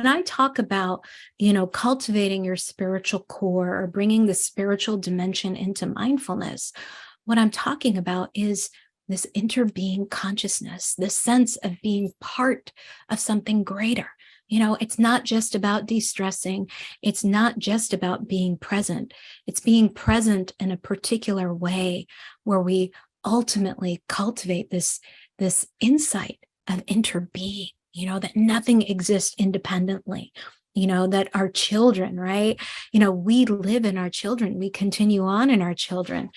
when I talk about, cultivating your spiritual core or bringing the spiritual dimension into mindfulness, what I'm talking about is this interbeing consciousness, this sense of being part of something greater. It's not just about de-stressing. It's not just about being present. It's being present in a particular way where we ultimately cultivate this insight of interbeing, that nothing exists independently, that our children, right? We live in our children, we continue on in our children.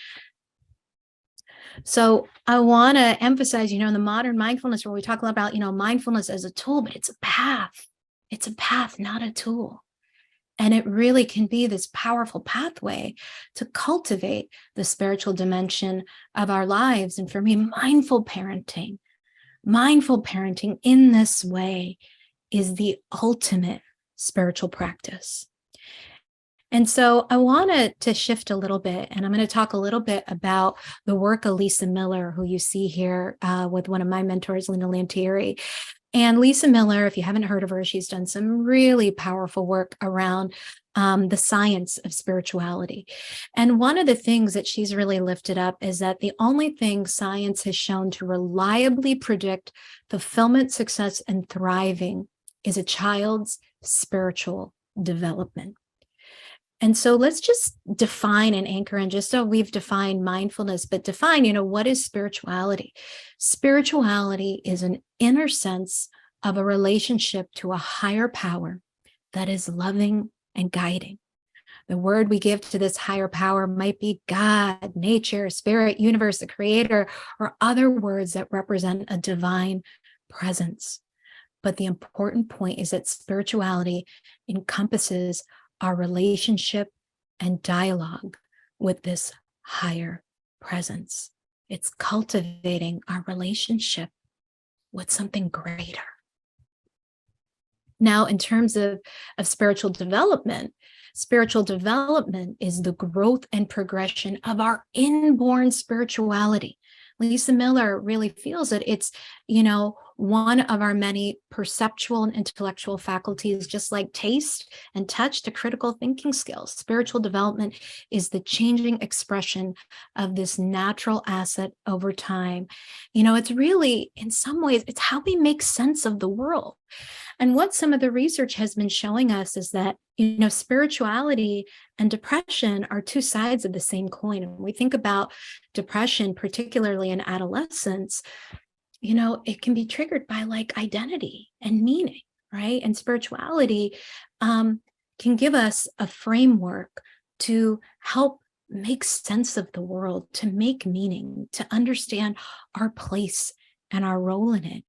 So I want to emphasize, in the modern mindfulness where we talk about, mindfulness as a tool, but it's a path. It's a path, not a tool. And it really can be this powerful pathway to cultivate the spiritual dimension of our lives. And for me, mindful parenting in this way is the ultimate spiritual practice. And so I wanted to shift a little bit, and I'm going to talk a little bit about the work of Lisa Miller, who you see here with one of my mentors, Lena Lantieri. And Lisa Miller, if you haven't heard of her, she's done some really powerful work around the science of spirituality. And one of the things that she's really lifted up is that the only thing science has shown to reliably predict fulfillment, success, and thriving is a child's spiritual development. And so let's just define and anchor in, just so we've defined mindfulness, but define, what is spirituality? Spirituality is an inner sense of a relationship to a higher power that is loving and guiding. The word we give to this higher power might be God, nature, spirit, universe, the creator, or other words that represent a divine presence. But the important point is that spirituality encompasses our relationship and dialogue with this higher presence. It's cultivating our relationship with something greater. Now, in terms of spiritual development is the growth and progression of our inborn spirituality. Lisa Miller really feels that it's, one of our many perceptual and intellectual faculties, just like taste and touch to critical thinking skills. Spiritual development is the changing expression of this natural asset over time. It's really, in some ways, it's how we make sense of the world. And what some of the research has been showing us is that, spirituality and depression are two sides of the same coin. And when we think about depression, particularly in adolescence, it can be triggered by like identity and meaning, right? And spirituality can give us a framework to help make sense of the world, to make meaning, to understand our place and our role in it.